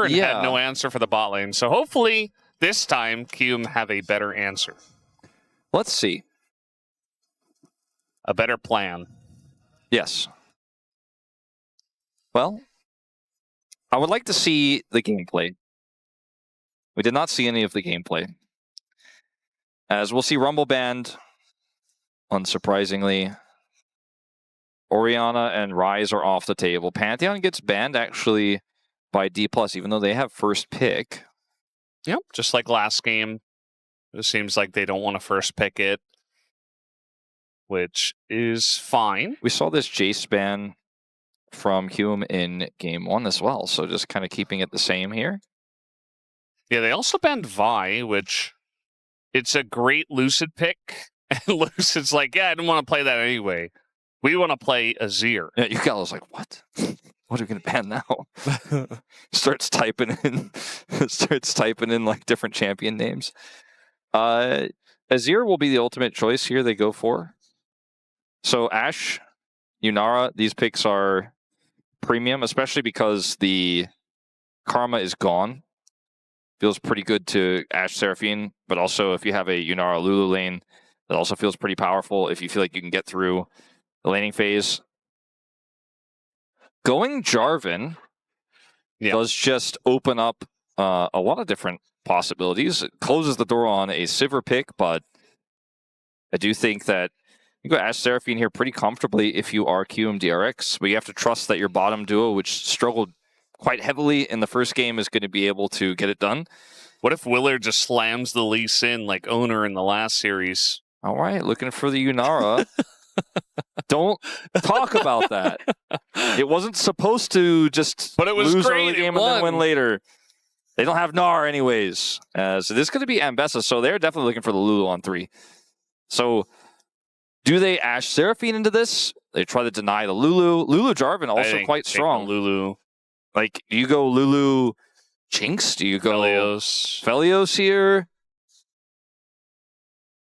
and had no answer for the bot lane. So hopefully this time Kiwoom have a better answer. Let's see. A better plan. Yes. Well, I would like to see the gameplay. We did not see any of the gameplay. As we'll see Rumble banned, unsurprisingly. Orianna and Ryze are off the table. Pantheon gets banned, actually, by Dplus, even though they have first pick. Yep, just like last game. It seems like they don't want to first pick it, which is fine. We saw this Jace ban from Kiwoom in game 1 as well, so just kind of keeping it the same here. Yeah, they also banned Vi, which it's a great Lucid pick. And Lucid's like, yeah, I didn't want to play that anyway. We want to play Azir. Yeah, Ucal was like, what? What are we going to ban now? starts typing in like different champion names. Azir will be the ultimate choice here they go for. So Ashe, Yunara, these picks are premium, especially because the Karma is gone. Feels pretty good to Ashe Seraphine, but also if you have a Yunara Lulu lane, that also feels pretty powerful if you feel like you can get through the laning phase. Going Jarvan does just open up a lot of different possibilities. It closes the door on a Sivir pick, but I do think that you go Ashe Seraphine here pretty comfortably if you are Kiwoom DRX, but you have to trust that your bottom duo, which struggled quite heavily in the first game, is going to be able to get it done. What if Willard just slams the Lee Sin like Owner in the last series? All right, looking for the Yunara. Don't talk about that. It wasn't supposed to just lose early game and then win later. They don't have Gnar anyways. So this is going to be Ambessa, so they're definitely looking for the Lulu on 3. So do they Ashe Seraphine into this? They try to deny the Lulu. Lulu Jarvan also quite strong. Lulu. Like, do you go Lulu Jinx? Do you go Felios here?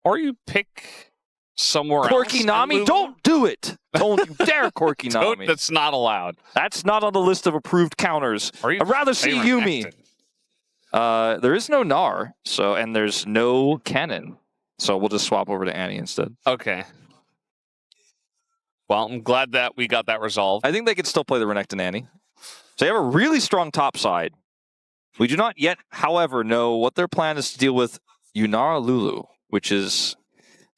Or you pick somewhere Corki else. Nami, don't do it. Don't you dare Corki Nami. That's not allowed. That's not on the list of approved counters. I'd rather see Yuumi. There is no Gnar, and there's no cannon. So we'll just swap over to Annie instead. Okay. Well, I'm glad that we got that resolved. I think they could still play the Renekton Annie. So they have a really strong top side. We do not yet, however, know what their plan is to deal with Yunara Lulu, which is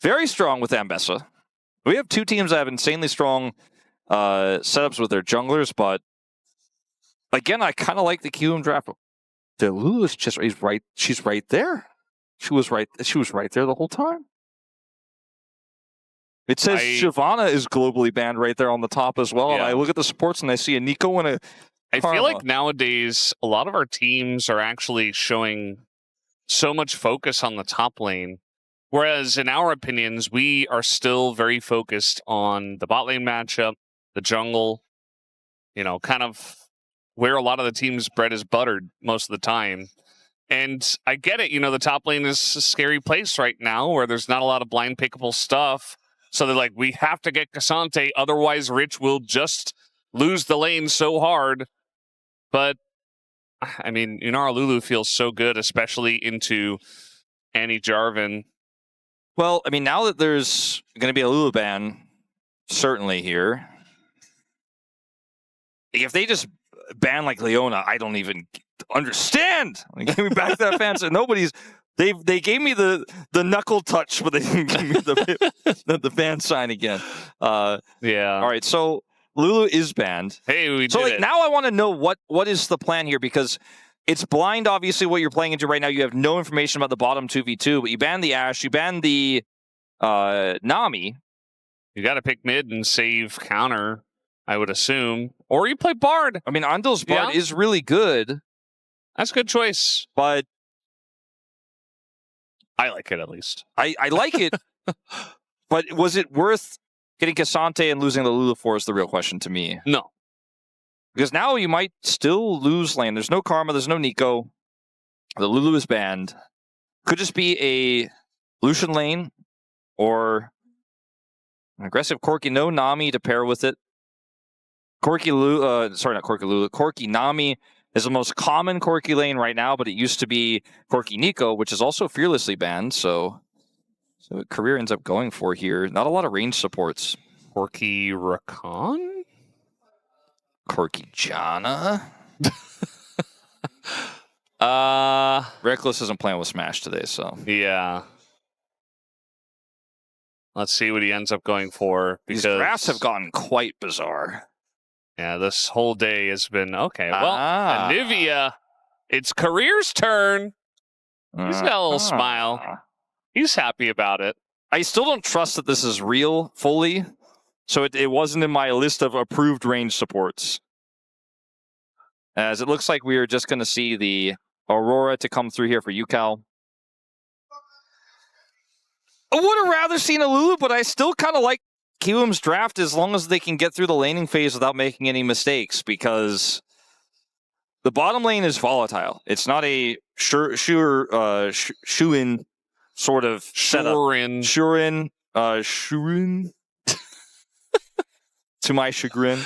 very strong with Ambessa. We have two teams that have insanely strong setups with their junglers, but again, I kind of like the Kiwoom draft. The Lulu is just she's right there. She was right there the whole time. It says Shyvana is globally banned right there on the top as well. Yeah. And I look at the supports and I see a Nico and a I feel like nowadays a lot of our teams are actually showing so much focus on the top lane. Whereas in our opinions, we are still very focused on the bot lane matchup, the jungle, kind of where a lot of the team's bread is buttered most of the time. And I get it, the top lane is a scary place right now where there's not a lot of blind pickable stuff. So they're like, we have to get Cassante, otherwise Rich will just lose the lane so hard. But, I mean, Yunara Lulu feels so good, especially into Annie Jarvan. Well, I mean, now that there's going to be a Lulu ban, certainly here, if they just ban like Leona, I don't even understand. Give me back that fan. So they gave me the knuckle touch, but they didn't give me the fan sign again. Yeah. All right, so Lulu is banned. Hey, we so did like it. Now I want to know what is the plan here, because it's blind, obviously, what you're playing into right now. You have no information about the bottom 2v2, but you ban the Ashe, you ban the Nami. You got to pick mid and save counter, I would assume. Or you play Bard. I mean, Andil's Bard is really good. That's a good choice. But I like it, at least. I like it, but was it worth getting Cassante and losing the Lulu for is the real question to me. No. Because now you might still lose lane. There's no Karma, there's no Nico. The Lulu is banned. Could just be a Lucian lane or an aggressive Corki. No Nami to pair with it. Corki Nami is the most common Corki lane right now, but it used to be Corki Nico, which is also fearlessly banned. So career ends up going for here. Not a lot of range supports. Corki Rakan? Corki Jana? Reckless isn't playing with Smash today, so. Yeah. Let's see what he ends up going for. Because these drafts have gotten quite bizarre. Yeah, this whole day has been, okay, well, Anivia, it's Career's turn. He's got a little smile. He's happy about it. I still don't trust that this is real fully, so it wasn't in my list of approved range supports. As it looks like we are just going to see the Aurora to come through here for Ucal. I would have rather seen a Lulu, but I still kind of like Kiwoom's draft as long as they can get through the laning phase without making any mistakes, because the bottom lane is volatile. It's not a shoo-in sort of setup. Sure-in. To my chagrin.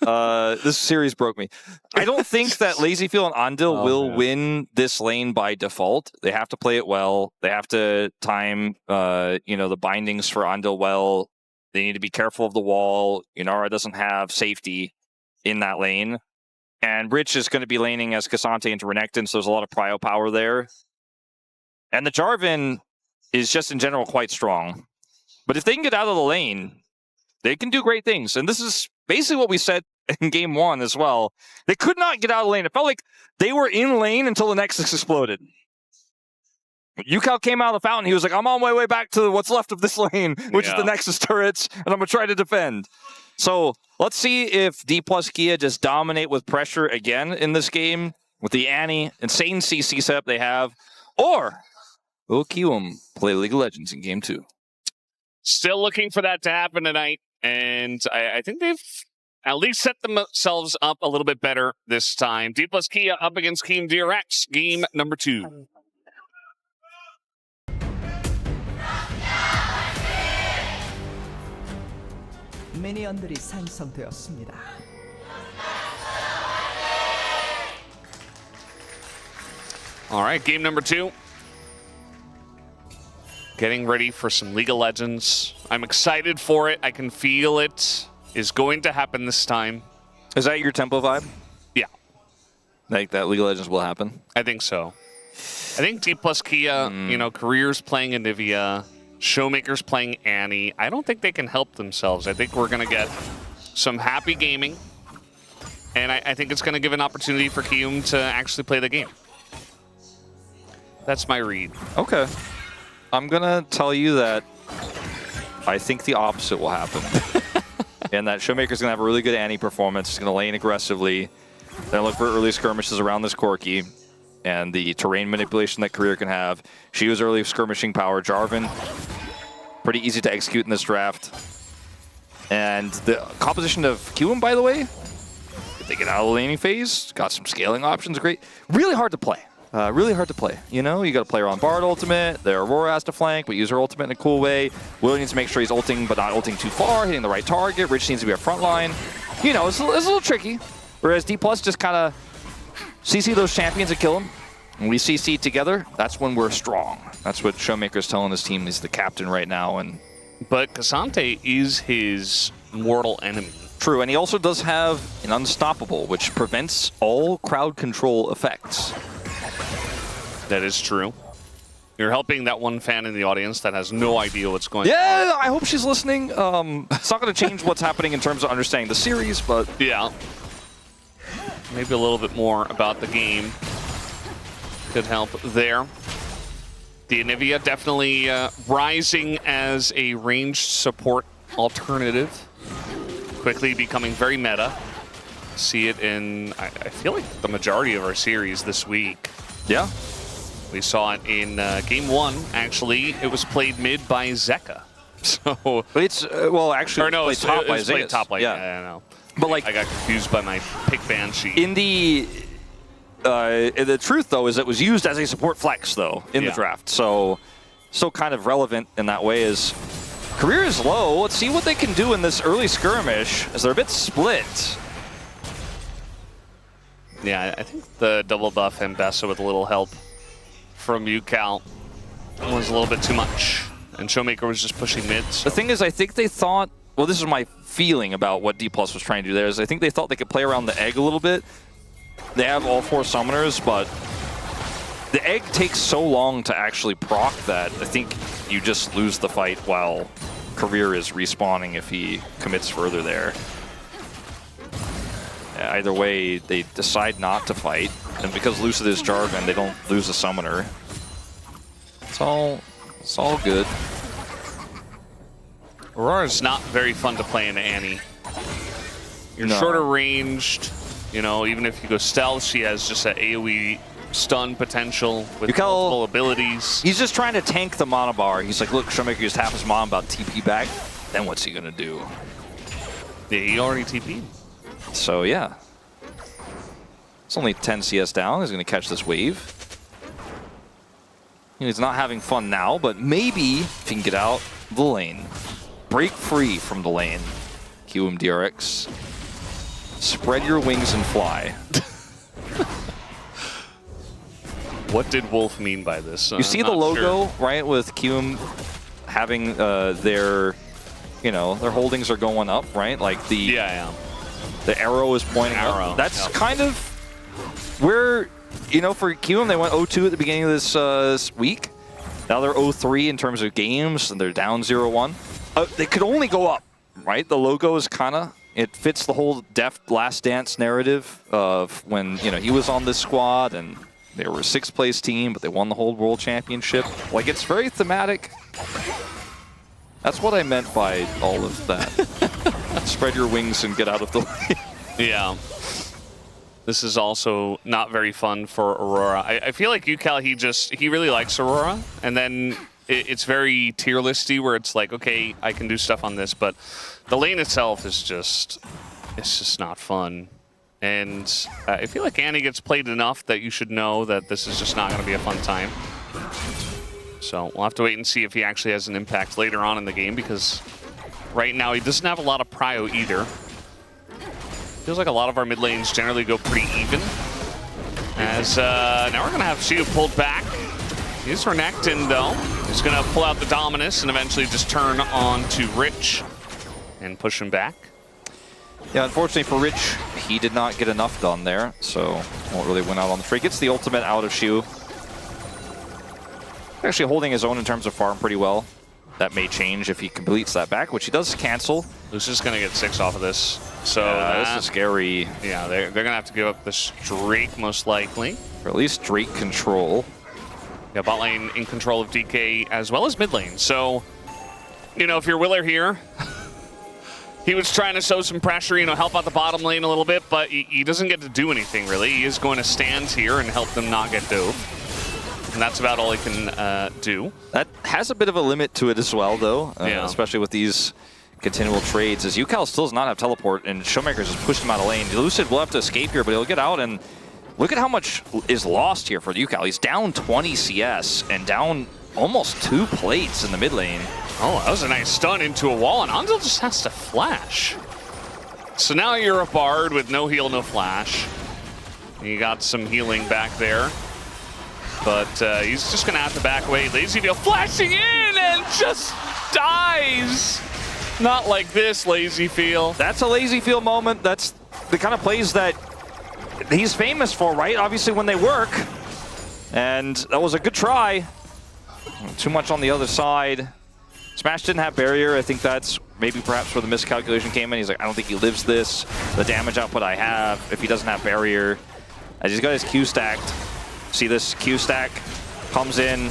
This series broke me. I don't think that Lazyfield and Andil will win this lane by default. They have to play it well. They have to time the bindings for Andil well. They need to be careful of the wall. Yunara doesn't have safety in that lane. And Rich is going to be laning as Cassante into Renekton, so there's a lot of prio power there. And the Jarvan is just in general quite strong. But if they can get out of the lane, they can do great things. And this is basically what we said in game 1 as well. They could not get out of the lane. It felt like they were in lane until the Nexus exploded. Ucal came out of the fountain. He was like, I'm on my way back to what's left of this lane, which is the Nexus turrets, and I'm going to try to defend. So let's see if Dplus Kia just dominate with pressure again in this game with the insane CC setup they have. Or will Kiwoom play League of Legends in game 2? Still looking for that to happen tonight. And I think they've at least set themselves up a little bit better this time. Dplus Kia up against Kiwoom DRX, game number 2. 미니언들이 생성되었습니다. All right, game number 2. Getting ready for some League of Legends. I'm excited for it. I can feel it is going to happen this time. Is that your tempo vibe? Yeah. Like that League of Legends will happen? I think so. I think Dplus Kia, Career's playing Anivia. ShowMaker's playing Annie. I don't think they can help themselves. I think we're going to get some happy gaming. And I think it's going to give an opportunity for Kiwoom to actually play the game. That's my read. Okay. I'm going to tell you that I think the opposite will happen. And that ShowMaker's going to have a really good Annie performance. He's going to lane aggressively. Then look for early skirmishes around this Corki. And the terrain manipulation that Career can have. She was early skirmishing power. Jarvan, pretty easy to execute in this draft. And the composition of Kiwoom, by the way, if they get out of the laning phase, got some scaling options, great. Really hard to play. Really hard to play. You know, you got to play her on Bard ultimate. The Aurora has to flank, but use her ultimate in a cool way. Will needs to make sure he's ulting, but not ulting too far, hitting the right target. Rich needs to be a front line. You know, it's a little tricky. Whereas Dplus just kind of CC those champions and kill them. When we CC together, that's when we're strong. That's what ShowMaker's telling his team. He's the captain right now. But Cassante is his mortal enemy. True, and he also does have an Unstoppable, which prevents all crowd control effects. That is true. You're helping that one fan in the audience that has no idea what's going on. Yeah, I hope she's listening. It's not going to change what's happening in terms of understanding the series, but... Yeah. Maybe a little bit more about the game could help there. The Anivia definitely rising as a ranged support alternative. Quickly becoming very meta. See it in, I feel like, the majority of our series this week. Yeah. We saw it in game 1, actually. It was played mid by Zeka. So, but it's, well, actually, no, played top by played top lane. Yeah, I know. But like, I got confused by my pick ban sheet. In the truth, though, is it was used as a support flex, though, in the draft. So, still kind of relevant in that way. Is Career is low. Let's see what they can do in this early skirmish, as they're a bit split. Yeah, I think the double buff Ambessa with a little help from Ucal was a little bit too much. And ShowMaker was just pushing mids. The thing is, I think they thought, well, this is my feeling about what Dplus was trying to do there, is I think they thought they could play around the egg a little bit. They have all 4 summoners, but the egg takes so long to actually proc that I think you just lose the fight while Career is respawning if he commits further there. Yeah, either way, they decide not to fight, and because Lucid is Jarvan, they don't lose a summoner. It's all good. Aurora's not very fun to play into Annie. You're shorter ranged, you know, even if you go stealth, she has just that AoE stun potential with multiple abilities. He's just trying to tank the mana bar. He's like, look, ShowMaker used half his mana, about TP back. Then what's he gonna do? Yeah, he already TP'd. So yeah. It's only 10 CS down. He's gonna catch this wave. He's not having fun now, but maybe if he can get out the lane. Break free from the lane. Kiwoom DRX. Spread your wings and fly. What did Wolf mean by this? You see the logo, right, with Kiwoom having their, you know, their holdings are going up, right? Like the the arrow is pointing up. That's kind of where, you know, for Kiwoom, they went 0-2 at the beginning of this week. Now they're 0-3 in terms of games, and they're down 0-1. They could only go up, right? The logo is kind of, it fits the whole Deft Last Dance narrative of when, you know, he was on this squad and they were a 6th place team, but they won the whole world championship. Like, it's very thematic. That's what I meant by all of that. Spread your wings and get out of the way. Yeah. This is also not very fun for Aurora. I feel like Ucal, he really likes Aurora, and then it's very tier listy where it's like, okay, I can do stuff on this, but the lane itself is just, it's just not fun. And I feel like Annie gets played enough that you should know that this is just not going to be a fun time. So we'll have to wait and see if he actually has an impact later on in the game, because right now he doesn't have a lot of prio either. Feels like a lot of our mid lanes generally go pretty even. As now we're going to have Siwoo pulled back. Here's Renekton, though. He's going to pull out the Dominus and eventually just turn on to Rich and push him back. Yeah, unfortunately for Rich, he did not get enough done there, so won't really win out on the trade. Gets the ultimate out of Siwoo. Actually holding his own in terms of farm pretty well. That may change if he completes that back, which he does cancel. Lucid's going to get 6 off of this. So this is scary. Yeah, they're going to have to give up this Drake most likely. Or at least Drake control. Yeah, bot lane in control of DK as well as mid lane. So, you know, if you're Willer here, he was trying to show some pressure, you know, help out the bottom lane a little bit, but he doesn't get to do anything really. He is going to stand here and help them not get dove. And that's about all he can do. That has a bit of a limit to it as well, though, especially with these continual trades, as Ucal still does not have teleport, and ShowMaker's just pushed him out of lane. Lucid will have to escape here, but he'll get out, and look at how much is lost here for Ucal. He's down 20 CS and down almost 2 plates in the mid lane. Oh, that was a nice stun into a wall, and Andil just has to flash. So now you're a Bard with no heal, no flash. You got some healing back there. But he's just going to have to back away. LazyFeel flashing in and just dies. Not like this, LazyFeel. That's a LazyFeel moment. That's the kind of plays that he's famous for, right? Obviously when they work. And that was a good try. Too much on the other side. Smash didn't have barrier. I think that's maybe perhaps where the miscalculation came in. He's like, I don't think he lives this. The damage output I have, if he doesn't have barrier. As he's got his Q stacked. See this Q stack comes in,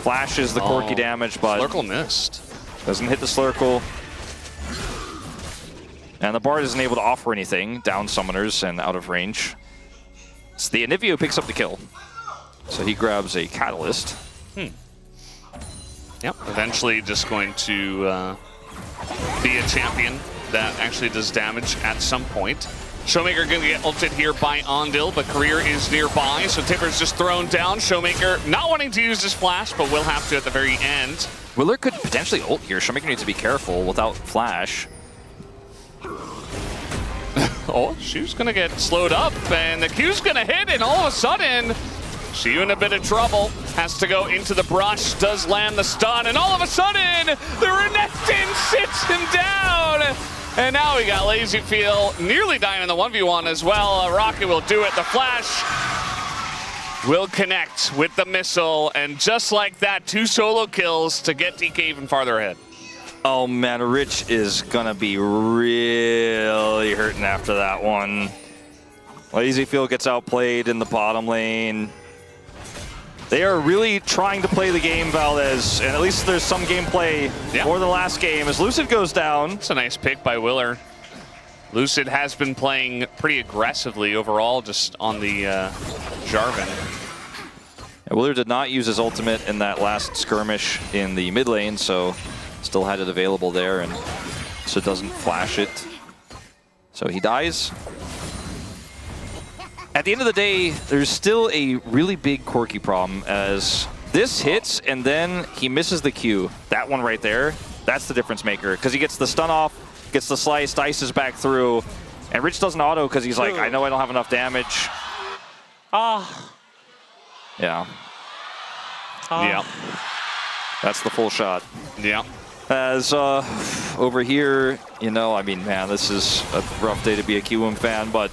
flashes the Corki damage, but Slurkle missed. Doesn't hit the Slurkle. And the Bard isn't able to offer anything, down summoners and out of range. It's the Anivia who picks up the kill. So he grabs a Catalyst. Yep, eventually just going to be a champion that actually does damage at some point. ShowMaker going to get ulted here by Andil, but Career is nearby, so Tipper's just thrown down. ShowMaker not wanting to use his flash, but will have to at the very end. Willer could potentially ult here. ShowMaker needs to be careful without flash. Oh, she's going to get slowed up, and the Q's going to hit, and all of a sudden, Siwoo in a bit of trouble. Has to go into the brush, does land the stun, and all of a sudden, the Renekton sits him down. And now we got Lazy Feel nearly dying in the 1v1 as well. Rocket will do it. The flash will connect with the missile, and just like that, 2 solo kills to get DK even farther ahead. Oh man, Rich is gonna be really hurting after that one. Lazy Feel gets outplayed in the bottom lane. They are really trying to play the game, Valdes, and at least there's some gameplay for the last game as Lucid goes down. It's a nice pick by Willer. Lucid has been playing pretty aggressively overall, just on the Jarvan. Yeah, Willer did not use his ultimate in that last skirmish in the mid lane, so still had it available there, and so doesn't flash it. So he dies. At the end of the day, there's still a really big Corki problem as this hits and then he misses the Q. That one right there, that's the difference maker because he gets the stun off, gets the slice, dices back through, and Rich doesn't auto because he's like, I know I don't have enough damage. Yeah. Yeah. That's the full shot. Yeah. As over here, you know, I mean, man, this is a rough day to be a Kiwoom fan, but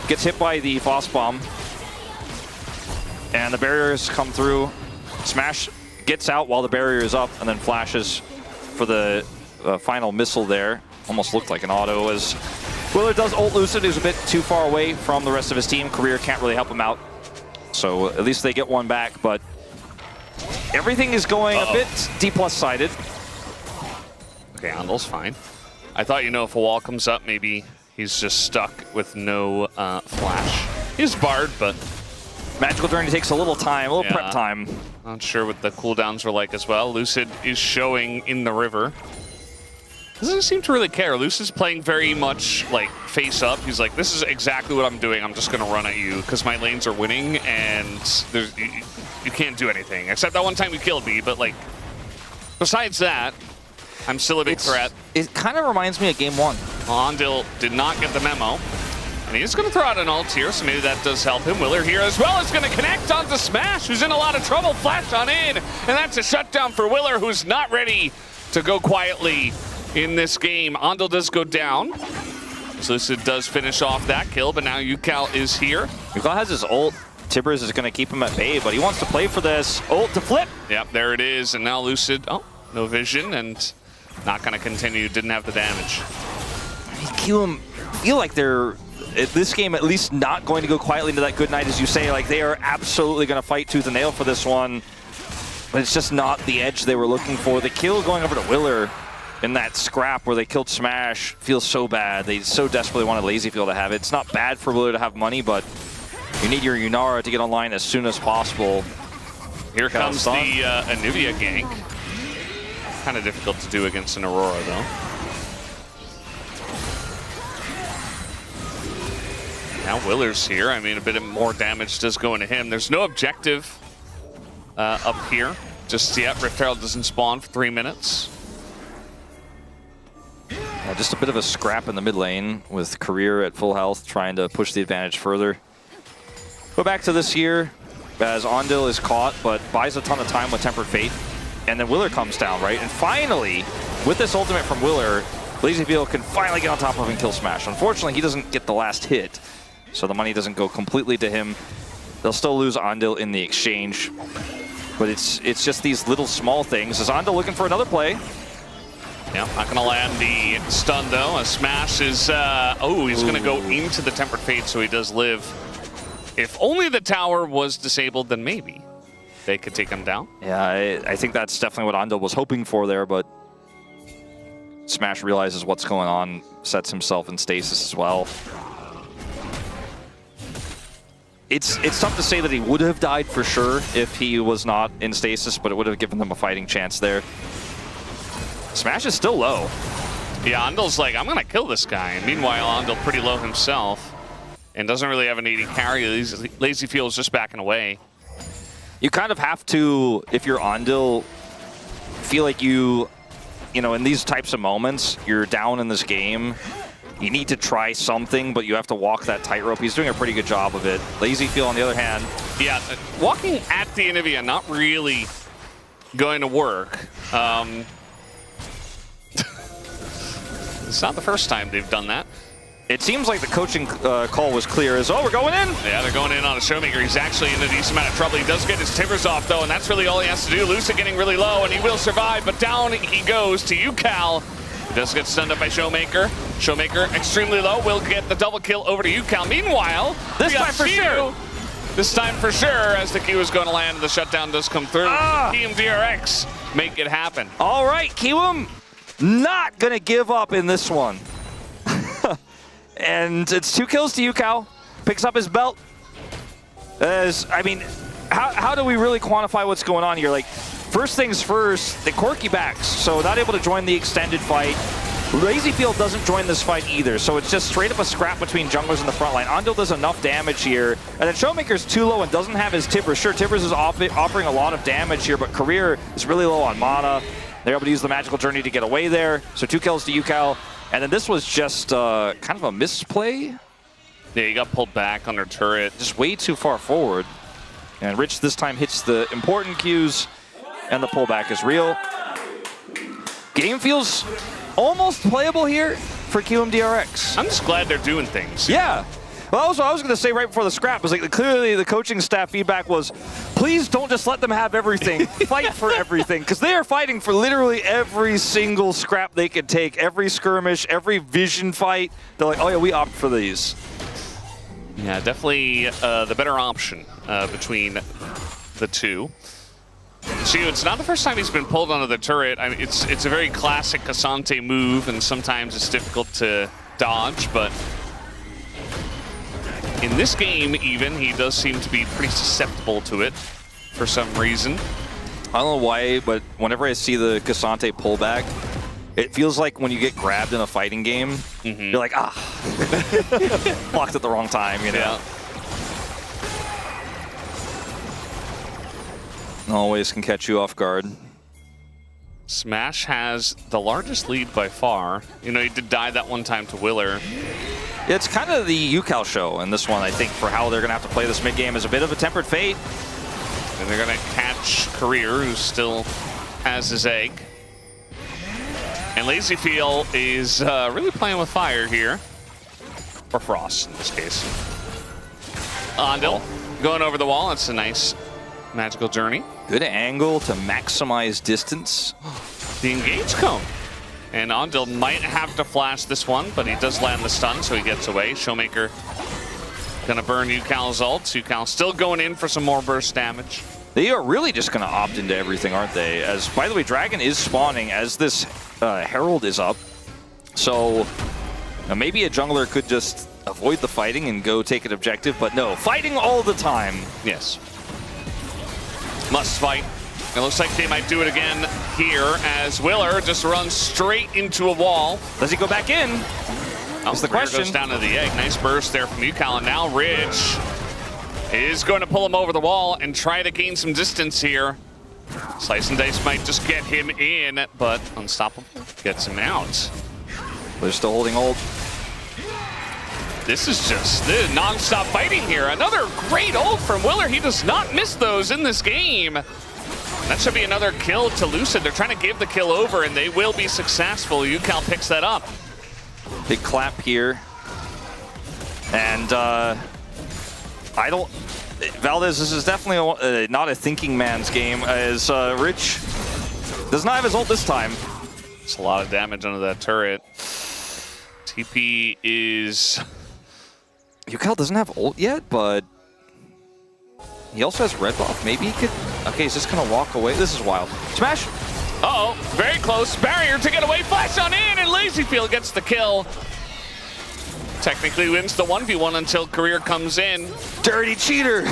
gets hit by the Foss Bomb. And the barriers come through. Smash gets out while the barrier is up and then flashes for the final missile there. Almost looked like an auto as Willer does ult Lucid, who's a bit too far away from the rest of his team. Career can't really help him out. So at least they get one back, but everything is going a bit Dplus sided. Okay, Andil's fine. I thought, you know, if a wall comes up, maybe he's just stuck with no flash. He's barred, but Magical Journey takes a little time, a little prep time. Not sure what the cooldowns are like as well. Lucid is showing in the river. Doesn't seem to really care. Lucid's playing very much like face up. He's like, this is exactly what I'm doing. I'm just going to run at you because my lanes are winning and there's, you can't do anything. Except that one time you killed me, but like, besides that, I'm still a big threat. It kind of reminds me of game 1. Andil did not get the memo. And he's going to throw out an ult here, so maybe that does help him. Willer here as well is going to connect onto Smash, who's in a lot of trouble. Flash on in, and that's a shutdown for Willer, who's not ready to go quietly in this game. Andil does go down. So Lucid does finish off that kill, but now Ucal is here. Ucal has his ult. Tibbers is going to keep him at bay, but he wants to play for this. Ult to flip. Yep, there it is. And now Lucid, no vision, and not going to continue. Didn't have the damage. Kiwoom feel like they're, this game, at least not going to go quietly into that good night, as you say. Like, they are absolutely going to fight tooth and nail for this one. But it's just not the edge they were looking for. The kill going over to Willer in that scrap where they killed Smash feels so bad. They so desperately wanted Lazy Feel to have it. It's not bad for Willer to have money, but you need your Yunara to get online as soon as possible. Here comes the Anivia gank. Kind of difficult to do against an Aurora, though. Now Willer's here. I mean, a bit more damage does go into him. There's no objective up here just yet. Rift Herald doesn't spawn for 3 minutes. Yeah, just a bit of a scrap in the mid lane with Career at full health, trying to push the advantage further. Go back to this here as Andil is caught, but buys a ton of time with Tempered Fate. And then Willer comes down, right? And finally, with this ultimate from Willer, Lazy Feel can finally get on top of him and kill Smash. Unfortunately, he doesn't get the last hit, so the money doesn't go completely to him. They'll still lose Andil in the exchange. But it's just these little small things. Is Andil looking for another play? Yeah, not going to land the stun, though. A Smash is... he's going to go into the Tempered Fate, so he does live. If only the tower was disabled, then maybe they could take him down. Yeah, I think that's definitely what Andil was hoping for there, but Smash realizes what's going on, sets himself in stasis as well. It's tough to say that he would have died for sure if he was not in stasis, but it would have given them a fighting chance there. Smash is still low. Yeah, Andil's like, I'm going to kill this guy. And meanwhile, Andil pretty low himself and doesn't really have an AD carry. Lazy Feel is just backing away. You kind of have to, if you're Andil, feel like you know, in these types of moments, you're down in this game. you need to try something, but you have to walk that tightrope. He's doing a pretty good job of it. Lazy Feel, on the other hand. Yeah, walking at the Anivia, not really going to work. It's not the first time they've done that. It seems like the coaching call was clear as, oh, we're going in. Yeah, they're going in on a ShowMaker. He's actually in a decent amount of trouble. He does get his timbers off, though, and that's really all he has to do. Lucid getting really low, and he will survive, but down he goes to Ucal. He does get stunned up by ShowMaker. ShowMaker extremely low, will get the double kill over to Ucal. Meanwhile, this time for sure. This time for sure, as the Q is going to land, the shutdown does come through. Kiwoom DRX make it happen. All right, Kiwoom not going to give up in this one. And it's 2 kills to Ucal. Picks up his belt. I mean, how do we really quantify what's going on here? Like, first things first, the Corki backs, so not able to join the extended fight. Lazy Field doesn't join this fight either, so it's just straight up a scrap between junglers in the front line. Andil does enough damage here, and then ShowMaker's too low and doesn't have his Tibbers. Sure, Tibbers is offering a lot of damage here, but Career is really low on mana. They're able to use the Magical Journey to get away there, so 2 kills to Ucal. And then this was just kind of a misplay. Yeah, he got pulled back under turret. Just way too far forward. And Rich this time hits the important cues, and the pullback is real. Game feels almost playable here for Kiwoom DRX. I'm just glad they're doing things. Yeah. Well, also, I was going to say right before the scrap, was like clearly the coaching staff feedback was, please don't just let them have everything. Fight for everything, because they are fighting for literally every single scrap they could take, every skirmish, every vision fight. They're like, oh yeah, we opt for these. Yeah, definitely the better option between the two. See, it's not the first time he's been pulled onto the turret. I mean, it's a very classic Cassante move, and sometimes it's difficult to dodge, but in this game, even, he does seem to be pretty susceptible to it for some reason. I don't know why, but whenever I see the Cassante pullback, it feels like when you get grabbed in a fighting game, you're like, ah, blocked at the wrong time, you know? Yeah. Always can catch you off guard. Smash has the largest lead by far. You know, he did die that one time to Willer. It's kind of the Ucal show in this one, I think, for how they're going to have to play this mid-game is a bit of a tempered fate. And they're going to catch Career, who still has his egg. And Lazy Feel is really playing with fire here. Or Frost, in this case. Andil going over the wall. It's a nice magical journey. Good angle to maximize distance. The engage cone. And Andil might have to flash this one, but he does land the stun, so he gets away. ShowMaker gonna burn Ucal's ult. Ucal still going in for some more burst damage. They are really just gonna opt into everything, aren't they? As, by the way, Dragon is spawning as this Herald is up. So maybe a jungler could just avoid the fighting and go take an objective, but no, fighting all the time. Yes. Must fight. It looks like they might do it again here as Willer just runs straight into a wall. Does he go back in? That's the question. Goes down to the egg. Nice burst there from Ucal, and now Ridge is going to pull him over the wall and try to gain some distance here. Slice and Dice might just get him in, but Unstoppable gets him out. They're still holding ult. This is just non-stop fighting here. Another great ult from Willer. He does not miss those in this game. That should be another kill to Lucid. They're trying to give the kill over, and they will be successful. Ucal picks that up. Big clap here. And I don't... Valdes, this is definitely not a thinking man's game, as Rich does not have his ult this time. It's a lot of damage under that turret. TP is... Ucal doesn't have ult yet, but he also has red buff. Maybe he could... Okay, he's just going to walk away. This is wild. Smash! Uh-oh, very close. Barrier to get away. Flash on in, and Lazyfield gets the kill. Technically wins the 1v1 until Career comes in. Dirty cheater!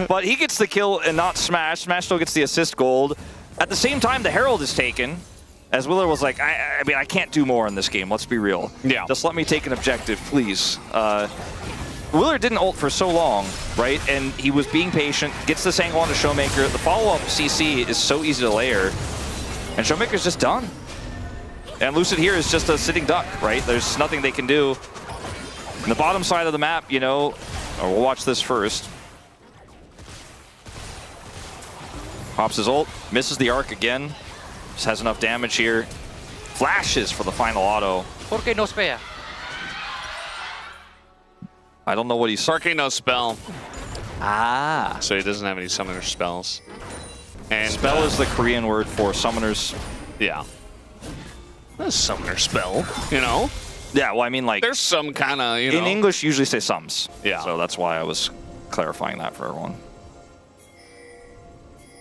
But he gets the kill and not Smash. Smash still gets the assist gold. At the same time, the Herald is taken. As Willer was like, I mean, I can't do more in this game. Let's be real. Yeah. Just let me take an objective, please. Willer didn't ult for so long, right? And he was being patient, gets this angle onto ShowMaker. The follow-up CC is so easy to layer. And ShowMaker's just done. And Lucid here is just a sitting duck, right? There's nothing they can do. In the bottom side of the map, you know, we'll watch this first. Pops his ult, misses the arc again. Just has enough damage here. Flashes for the final auto. Porque no spare. I don't know what he's... Corki no spell, Ah. so he doesn't have any summoner spells. And Spell is the Korean word for summoners. yeah. A summoner spell, you know? Yeah, well, I mean, like... There's some kind of, you know. In English, usually say sums. Yeah. So that's why I was clarifying that for everyone.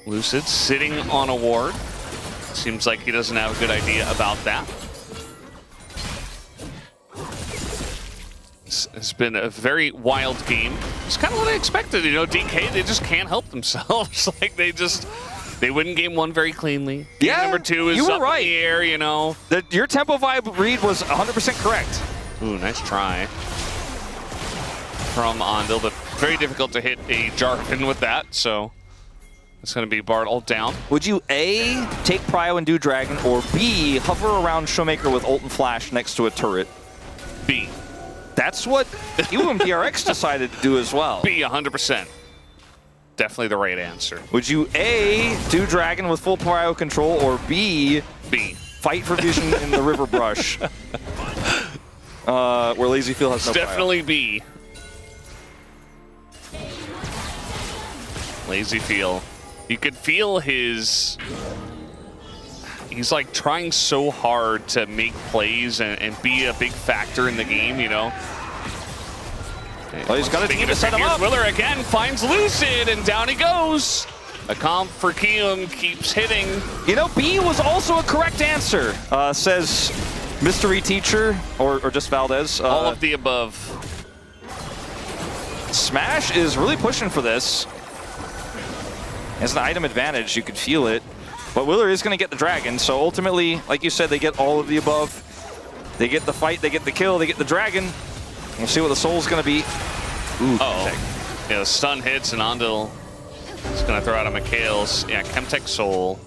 Lucid sitting on a ward. Seems like he doesn't have a good idea about that. It's been a very wild game. It's kind of what I expected, you know, DK, they just can't help themselves. Like, they win game one very cleanly. Game number two is up in the air, you know. Your tempo vibe read was 100% correct. Ooh, nice try from Andil, but very difficult to hit a Jarvan with that, so it's going to be Bard ult down. Would you A, take Prio and do Dragon, or B, hover around ShowMaker with ult and flash next to a turret? B. That's what Kiwoom DRX decided to do as well. B, 100%. Definitely the right answer. Would you A, do Dragon with full Prio control, or B, B. fight for vision in the river brush? Where LazyFeel has no Definitely B. LazyFeel. You could feel his... He's like trying so hard to make plays and be a big factor in the game, you know? Well, he's got a team to set him up. Willer again finds Lucid, and down he goes. A comp for Kiwoom keeps hitting. You know, B was also a correct answer, says Mystery Teacher, or just Valdes. All of the above. Smash is really pushing for this. As an item advantage, you could feel it. But Willer is going to get the Dragon, so ultimately, like you said, they get all of the above. They get the fight, they get the kill, they get the Dragon. We'll see what the soul's going to be. Ooh, uh-oh. Yeah, the stun hits, and Andil is going to throw out a Mikhail's. Yeah, Chemtech Soul.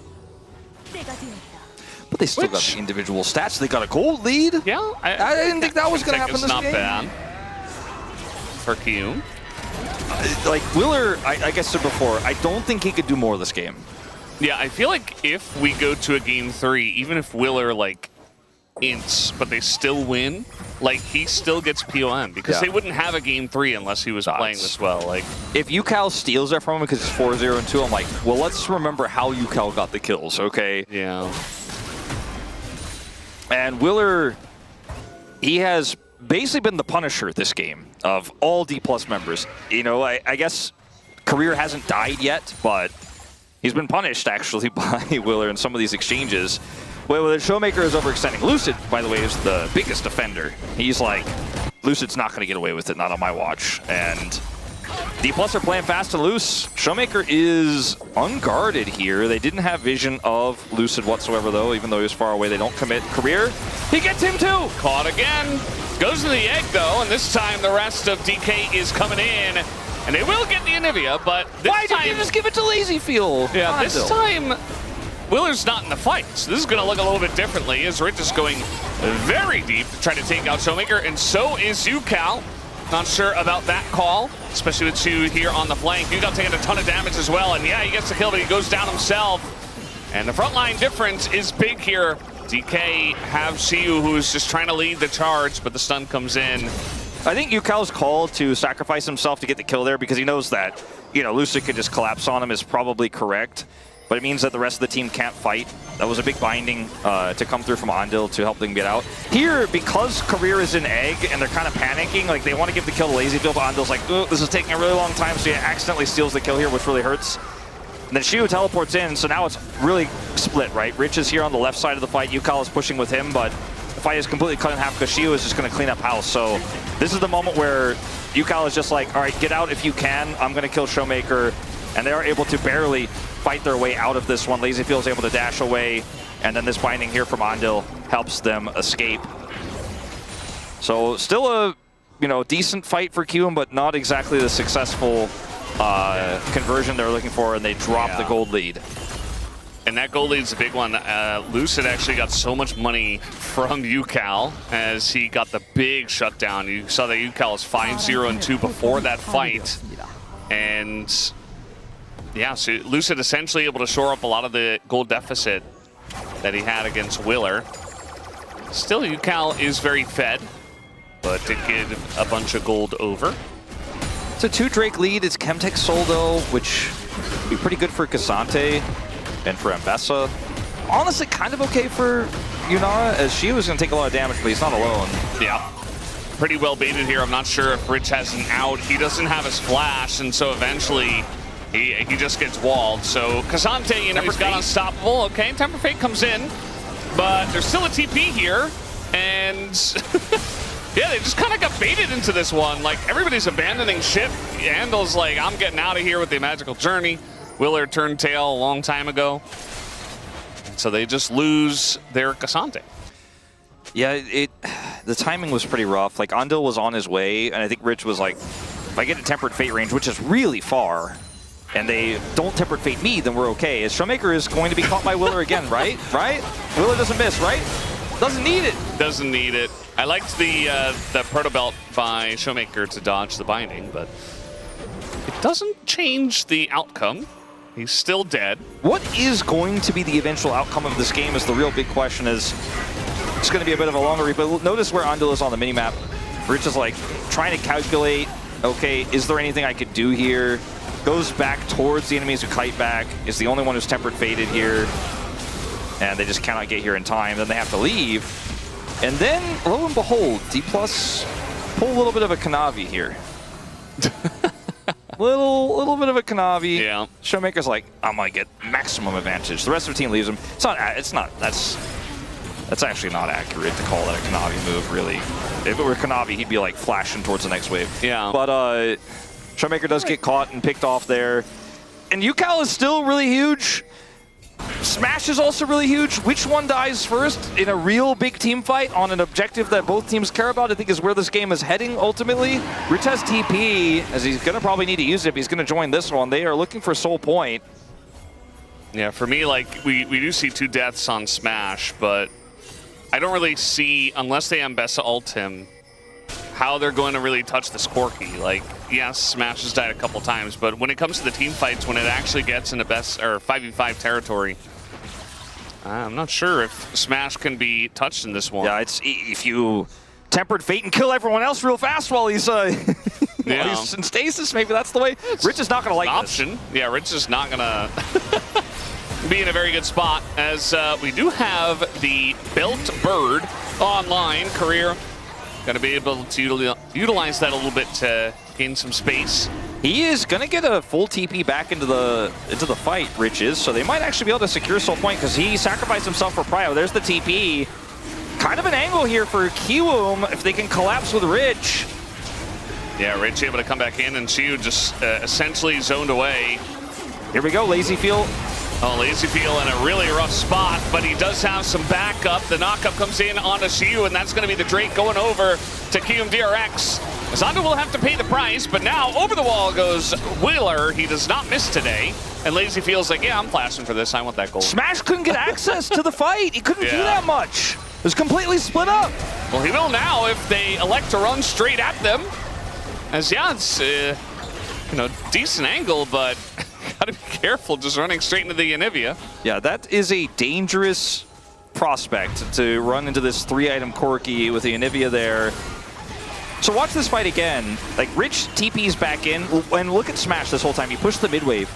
But they still got the individual stats. They got a gold lead. Yeah. I didn't think that was going to happen this game. It's not bad for Kiwoom. Like, Willer, like I said before, I don't think he could do more this game. Yeah, I feel like if we go to a game 3, even if Willer, like, ints, but they still win, like, he still gets POM, because they wouldn't have a game 3 unless he was playing this well. Like, if Ucal steals that from him because it's 4-0-2, I'm like, well, let's remember how Ucal got the kills, okay? Yeah. And Willer, he has basically been the Punisher this game of all Dplus members. You know, I guess career hasn't died yet, but he's been punished, actually, by Willer in some of these exchanges. Well, the ShowMaker is overextending. Lucid, by the way, is the biggest offender. He's like, Lucid's not going to get away with it, not on my watch. And Dplus are playing fast and loose. ShowMaker is unguarded here. They didn't have vision of Lucid whatsoever, though, even though he was far away. They don't commit. Career, he gets him too! Caught again. Goes to the egg, though, and this time the rest of DK is coming in. And they will get the Anivia, but this Why time... did you just give it to LazyFeel? Yeah, this time, Willer's not in the fight. So this is going to look a little bit differently, as Rich is going very deep to try to take out ShowMaker, and so is Ucal. Not sure about that call, especially with two here on the flank. Ucal taking a ton of damage as well, and yeah, he gets the kill, but he goes down himself. And the frontline difference is big here. DK have Siwoo, who's just trying to lead the charge, but the stun comes in. I think Ucal's call to sacrifice himself to get the kill there because he knows that, you know, Lucid could just collapse on him is probably correct. But it means that the rest of the team can't fight. That was a big binding to come through from Andil to help them get out. Here, because Career is in egg and they're kind of panicking, like they want to give the kill to LazyFeel, but Andil's like, oh, this is taking a really long time, so he accidentally steals the kill here, which really hurts. And then Jiwoo teleports in, so now it's really split, right? Rich is here on the left side of the fight. Ucal is pushing with him, but the fight is completely cut in half because Jiwoo is just going to clean up house. So this is the moment where Ucal is just like, all right, get out if you can. I'm going to kill ShowMaker. And they are able to barely fight their way out of this one. LazyFeel is able to dash away, and then this binding here from Andil helps them escape. So still a, you know, decent fight for Kiwoom, but not exactly the successful conversion they're looking for, and they drop the gold lead. And that goal lead's a big one. Lucid actually got so much money from Ucal as he got the big shutdown. You saw that Ucal was 5-0-2 before that fight. And yeah, so Lucid essentially able to shore up a lot of the gold deficit that he had against Willer. Still, Ucal is very fed, but did get a bunch of gold over. It's a 2 Drake lead. It's Chemtech Soul though, which would be pretty good for Cassante and for Ambessa. Honestly, kind of okay for Yunara, as she was going to take a lot of damage, but he's not alone. Yeah. Pretty well baited here. I'm not sure if Rich has an out. He doesn't have his flash, and so eventually he just gets walled. So Cassante, you know, he's got unstoppable. Okay, Temper Fate comes in, but there's still a TP here, and yeah, they just kind of got baited into this one. Like, everybody's abandoning ship. Andil's like, I'm getting out of here with the magical journey. Willer turned tail a long time ago. So they just lose their Cassante. Yeah, the timing was pretty rough. Like, Andil was on his way, and I think Rich was like, if I get a Tempered Fate range, which is really far, and they don't Tempered Fate me, then we're okay. As ShowMaker is going to be caught by Willer again, right? Right? Willer doesn't miss, right? Doesn't need it. Doesn't need it. I liked the Proto Belt by ShowMaker to dodge the binding, but it doesn't change the outcome. He's still dead. What is going to be the eventual outcome of this game is the real big question. Is it's going to be a bit of a longer read, but notice where Andil is on the minimap. Rich is like trying to calculate, okay, is there anything I could do here? Goes back towards the enemies who kite back, is the only one who's Tempered Fated here, and they just cannot get here in time. Then they have to leave. And then, lo and behold, Dplus pull a little bit of a Kanavi here. little bit of a Kanavi. Yeah. ShowMaker's like, I'm gonna get maximum advantage. The rest of the team leaves him. That's actually not accurate to call that a Kanavi move, really. If it were Kanavi, he'd be like flashing towards the next wave. Yeah. But ShowMaker does get caught and picked off there. And Ucal is still really huge. Smash is also really huge. Which one dies first in a real big team fight on an objective that both teams care about, I think is where this game is heading ultimately. Rich has TP, as he's going to probably need to use it if he's going to join this one. They are looking for Soul Point. Yeah, for me, like, we do see 2 deaths on Smash, but I don't really see, unless they Ambessa ult him, how they're going to really touch this Corki. Like, yes, Smash has died a couple times, but when it comes to the team fights, when it actually gets into best or 5v5 territory, I'm not sure if Smash can be touched in this one. Yeah, it's if you Tempered Fate and kill everyone else real fast while he's while he's in stasis, maybe that's the way. Rich is not going to like option. This. Yeah, Rich is not going to be in a very good spot, as we do have the Built Bird online career. Going to be able to utilize that a little bit to gain some space. He is going to get a full TP back into the fight, Rich is, so they might actually be able to secure Soul Point because he sacrificed himself for Prio. There's the TP. Kind of an angle here for Kiwoom if they can collapse with Rich. Yeah, Rich able to come back in, and Siwoo just essentially zoned away. Here we go, Lazy Feel. Oh, Lazy Feel in a really rough spot, but he does have some backup. The knockup comes in onto Siwoo, and that's going to be the Drake going over to Kiwoom DRX. Andil will have to pay the price, but now over the wall goes Wheeler. He does not miss today, and Lazy Feel's like, yeah, I'm flashing for this. I want that goal. Smash couldn't get access to the fight. He couldn't do that much. It was completely split up. Well, he will now if they elect to run straight at them. As, yeah, it's, decent angle, but gotta be careful just running straight into the Anivia. Yeah, that is a dangerous prospect to run into this 3-item Corki with the Anivia there. So watch this fight again. Like, Rich TP's back in, and look at Smash this whole time. He pushed the mid wave.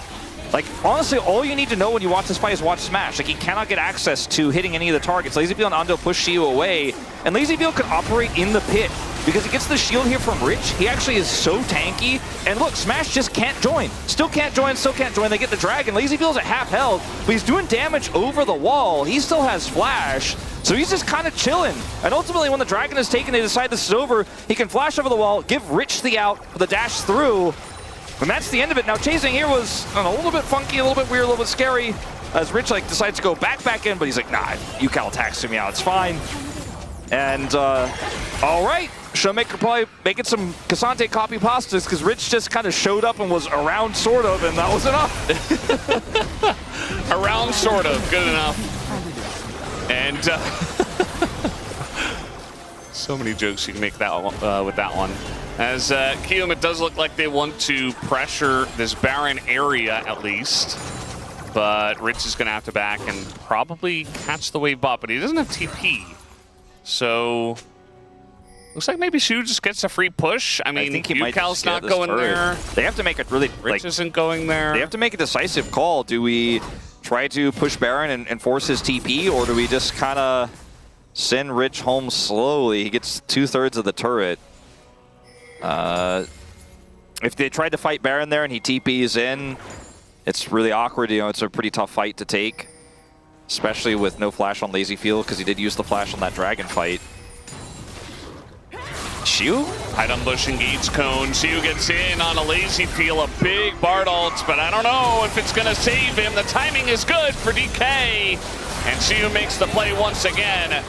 Like, honestly, all you need to know when you watch this fight is watch Smash. Like, he cannot get access to hitting any of the targets. LazyFeel and Andil push Jiwoo away, and LazyFeel could operate in the pit because he gets the shield here from Rich. He actually is so tanky, and look, Smash just can't join. Still can't join, still can't join. They get the Dragon. LazyFeel's at half health, but he's doing damage over the wall. He still has Flash, so he's just kind of chilling. And ultimately, when the Dragon is taken, they decide this is over. He can flash over the wall, give Rich the out, the dash through, and that's the end of it. Now, chasing here was a little bit funky, a little bit weird, a little bit scary, as Rich decides to go back in, but he's like, nah, Ucal attacks me out, it's fine. And, all right, ShowMaker probably making some Cassante copy pastas because Rich just kind of showed up and was around, sort of, and that was enough. Around, sort of. Good enough. And so many jokes you can make that one, with that one. As Kiwoom, it does look like they want to pressure this Baron area at least. But Rich is going to have to back and probably catch the wave bot, but he doesn't have TP. So looks like maybe Siwoo just gets a free push. I mean, Ucal's not going there. They have to make it really... Rich isn't going there. They have to make a decisive call. Do we try to push Baron and force his TP, or do we just kind of send Rich home slowly? He gets 2/3 of the turret. If they tried to fight Baron there and he TPs in, it's really awkward. You know, it's a pretty tough fight to take, especially with no flash on Lazy Field, because he did use the flash on that dragon fight. Siwoo? Hide on bush, engage cone. Siwoo gets in on a Lazy Field, a big Bard ult, but I don't know if it's going to save him. The timing is good for DK, and Siwoo makes the play once again.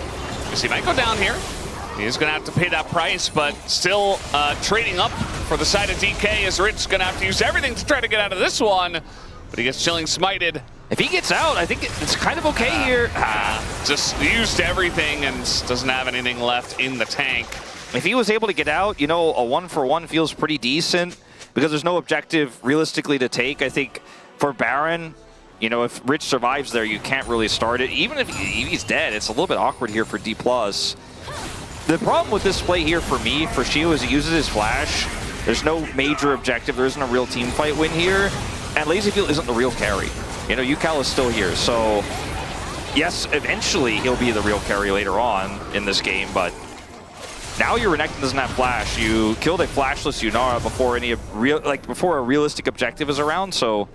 He might go down here. He's going to have to pay that price, but still trading up for the side of DK, as Rich is going to have to use everything to try to get out of this one. But he gets chilling smited. If he gets out, I think it's kind of okay here. Just used everything and doesn't have anything left in the tank. If he was able to get out, you know, a 1-for-1 feels pretty decent because there's no objective realistically to take. I think for Baron, you know, if Rich survives there, you can't really start it. Even if he's dead, it's a little bit awkward here for Dplus. The problem with this play here for me, for Siwoo, is he uses his flash. There's no major objective. There isn't a real team fight win here. And Lazy Field isn't the real carry. You know, Ucal is still here. So, yes, eventually he'll be the real carry later on in this game. But now your Renekton doesn't have flash. You killed a flashless Yunara before a realistic objective is around. So,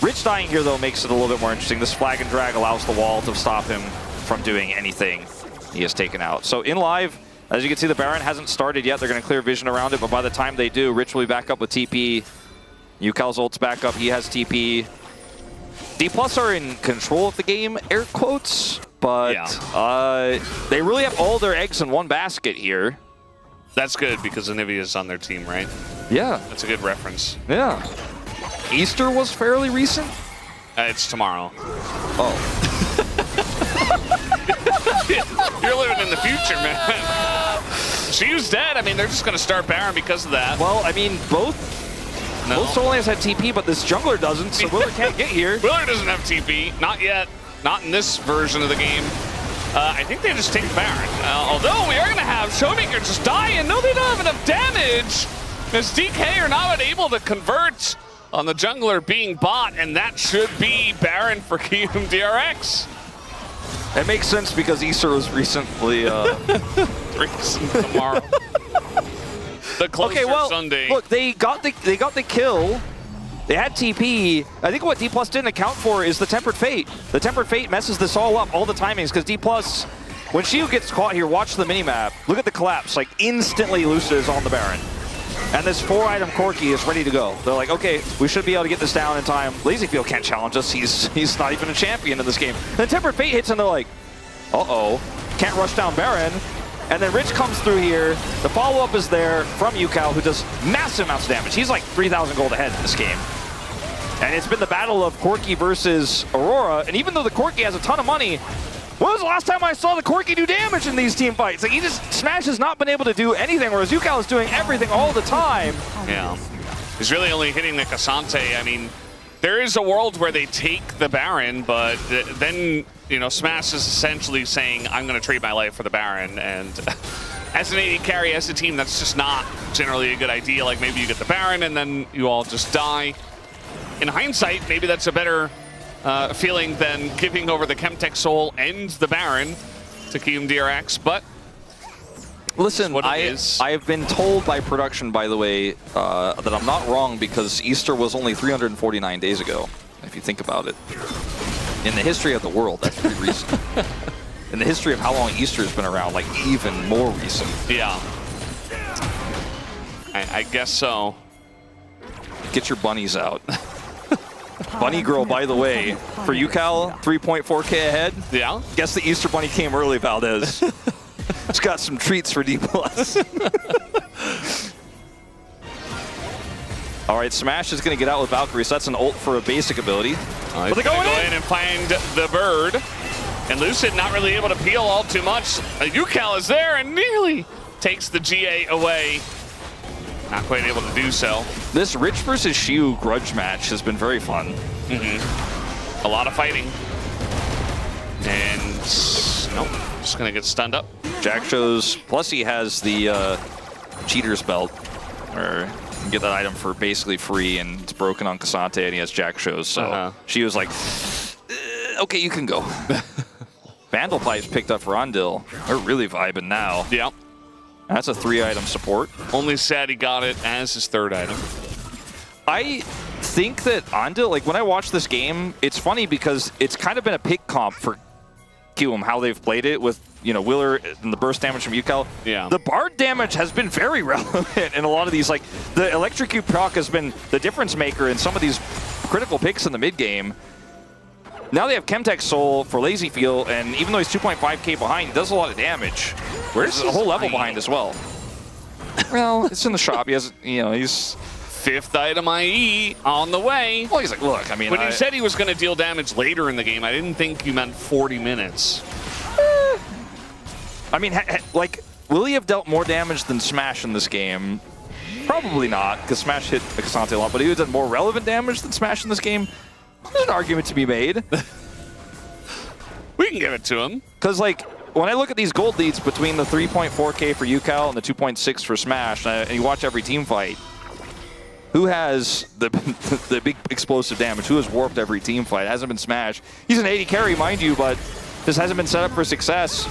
Rich dying here, though, makes it a little bit more interesting. This flag and drag allows the wall to stop him from doing anything he has taken out. So in live, as you can see, the Baron hasn't started yet. They're going to clear vision around it, but by the time they do, Rich will be back up with TP. Ucal's ult's back up. He has TP. Dplus are in control of the game, air quotes, but they really have all their eggs in one basket here. That's good because Anivia is on their team, right? Yeah. That's a good reference. Yeah. Easter was fairly recent? It's tomorrow. Oh. You're living in the future, man. Siwoo's dead. I mean, they're just going to start Baron because of that. Well, I mean, both solo lanes had TP, but this jungler doesn't, so Willer can't get here. Willer doesn't have TP. Not yet. Not in this version of the game. I think they just take Baron. Although we are going to have ShowMaker just die, and no, they don't have enough damage. As DK are not able to convert on the jungler being bot, and that should be Baron for Kiwoom DRX. It makes sense because Easter was recently recent tomorrow. The closer Sunday. Look, they got the kill. They had TP. I think what Dplus didn't account for is the Tempered Fate. The Tempered Fate messes this all up, all the timings, because Dplus, when Siwoo gets caught here, watch the minimap. Look at the collapse. Like, instantly Lucid is on the Baron. And this 4-item Corki is ready to go. They're like, okay, we should be able to get this down in time. Lazy Field can't challenge us. He's not even a champion in this game. Then Tempered Fate hits and they're like, uh-oh, can't rush down Baron. And then Rich comes through here. The follow-up is there from Ucal, who does massive amounts of damage. He's like 3,000 gold ahead in this game. And it's been the battle of Corki versus Aurora. And even though the Corki has a ton of money, when was the last time I saw the Corki do damage in these team fights? Like, Smash has not been able to do anything, whereas Ucal is doing everything all the time. Yeah. He's really only hitting the Cassante. I mean, there is a world where they take the Baron, but then, you know, Smash is essentially saying, I'm going to trade my life for the Baron. And as an AD carry, as a team, that's just not generally a good idea. Like, maybe you get the Baron and then you all just die. In hindsight, maybe that's a better feeling than giving over the Chemtech Soul and the Baron to Kiwoom DRX, but listen, I have been told by production, by the way, that I'm not wrong because Easter was only 349 days ago, if you think about it. In the history of the world, that's pretty recent. In the history of how long Easter's been around, like even more recent. Yeah. I guess so. Get your bunnies out. Bunny Girl, by the way, for Ucal, 3.4K ahead. Yeah. Guess the Easter Bunny came early, Valdes. It's got some treats for Dplus. All right, Smash is going to get out with Valkyrie, so that's an ult for a basic ability. But they're going to go in and find the bird. And Lucid not really able to peel all too much. Ucal is there and nearly takes the GA away. Not quite able to do so. This Rich versus Siwoo grudge match has been very fun. A lot of fighting. And nope, just going to get stunned up. Jack shows, plus he has the cheater's belt, or you can get that item for basically free, and it's broken on Cassante, and he has Jack shows, so she was like, okay, you can go. Vandal Pipes picked up for Andil. They're really vibing now. Yep. That's a 3-item support. Only sad he got it as his 3rd item. I think that Andil, like when I watch this game, it's funny because it's kind of been a pick comp for Kiwoom, how they've played it with, you know, Willer and the burst damage from Ucal. Yeah. The Bard damage has been very relevant in a lot of these. Like, the Electrocute proc has been the difference maker in some of these critical picks in the mid game. Now they have Chemtech Soul for Lazy Feel, and even though he's 2.5k behind, he does a lot of damage. Where's a whole level behind as well? Well, it's in the shop. He has, you know, he's 5th item IE on the way. Well, he's like, look, I mean, when you said he was going to deal damage later in the game, I didn't think you meant 40 minutes. I mean, like, will he have dealt more damage than Smash in this game? Probably not, because Smash hit Cassante a lot, but he would have done more relevant damage than Smash in this game. There's an argument to be made. We can give it to him. Because, like, when I look at these gold leads between the 3.4k for Ucal and the 2.6 for Smash, and you watch every team fight, who has the big explosive damage? Who has warped every team fight? It hasn't been Smash. He's an 80 carry, mind you, but this hasn't been set up for success.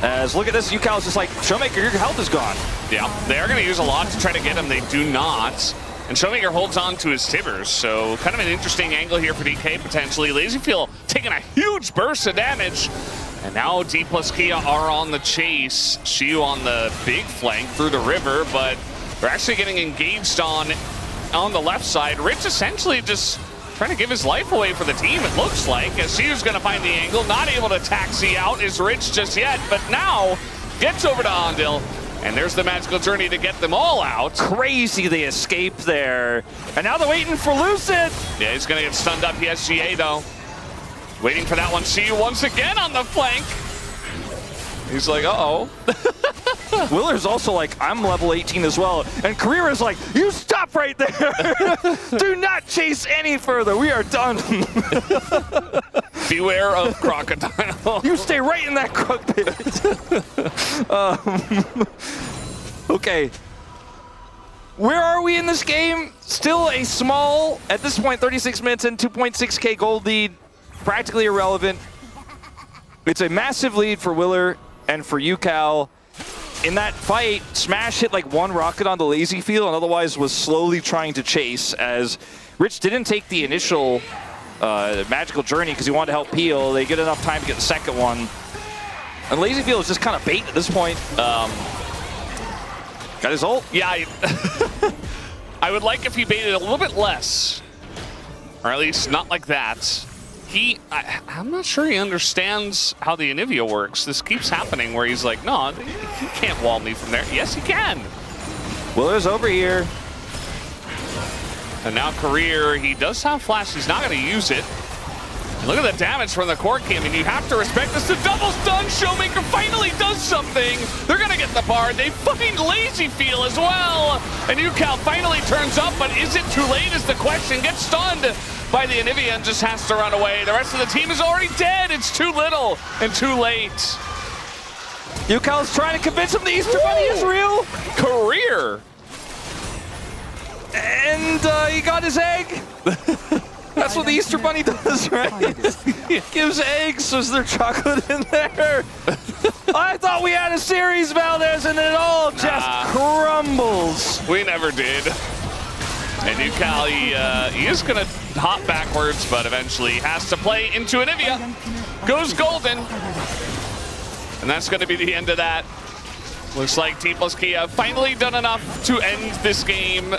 As look at this, Ucal's just like, ShowMaker, your health is gone. Yeah, they are going to use a lot to try to get him. They do not. And ShowMaker holds on to his Tibbers, so kind of an interesting angle here for DK, potentially. LazyFeel taking a huge burst of damage. And now Dplus Kia are on the chase. Siwoo on the big flank through the river, but they're actually getting engaged on the left side. Rich essentially just trying to give his life away for the team, it looks like, as Siwoo's going to find the angle. Not able to taxi out is Rich just yet, but now gets over to Andil. And there's the magical journey to get them all out. Crazy they escape there. And now they're waiting for Lucid. Yeah, he's going to get stunned up. He has GA, though. Waiting for that one. Siwoo once again on the flank. He's like, uh-oh. Willer's also like, I'm level 18 as well. And Carrera's like, you stop right there. Do not chase any further. We are done. Beware of crocodile. You stay right in that crook pit. Okay. Where are we in this game? Still a small, at this point, 36 minutes and 2.6k gold lead. Practically irrelevant. It's a massive lead for Willer and for Ucal. In that fight, Smash hit like one rocket on the lazy field and otherwise was slowly trying to chase, as Rich didn't take the initial magical journey because he wanted to help peel. They get enough time to get the second one. And lazy field is just kind of bait at this point. Got his ult? Yeah, I would like if he baited a little bit less. Or at least not like that. I'm not sure he understands how the Anivia works. This keeps happening where he's like, no, he can't wall me from there. Yes, he can. Willer's over here. And now Career, he does have flash. He's not going to use it. And look at the damage from the Corki. I mean, you have to respect this. The double stun. ShowMaker finally does something. They're going to get the Bard. They find Lazy Feel as well. And Ucal finally turns up, but is it too late is the question. Gets stunned by the Anivia and just has to run away. The rest of the team is already dead. It's too little and too late. Ucal's trying to convince him the Easter Bunny is real. Career. And he got his egg. That's what the Easter Bunny does, right? He gives eggs as there's chocolate in there. I thought we had a series, Valdes, and it all just crumbles. We never did. And Ucal, he is going to hop backwards, but eventually has to play into Anivia. Goes golden. And that's going to be the end of that. Looks like Dplus Kia finally done enough to end this game.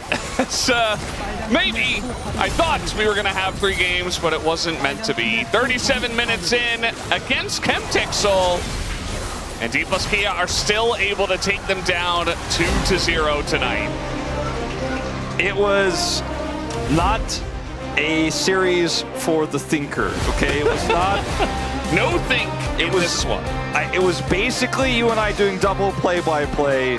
Maybe I thought we were going to have 3 games, but it wasn't meant to be. 37 minutes in against Chemtech Soul. And Dplus Kia are still able to take them down 2-0 tonight. It was not a series for the thinker, okay? It was not... No think it in was, this one. it was basically you and I doing double play-by-play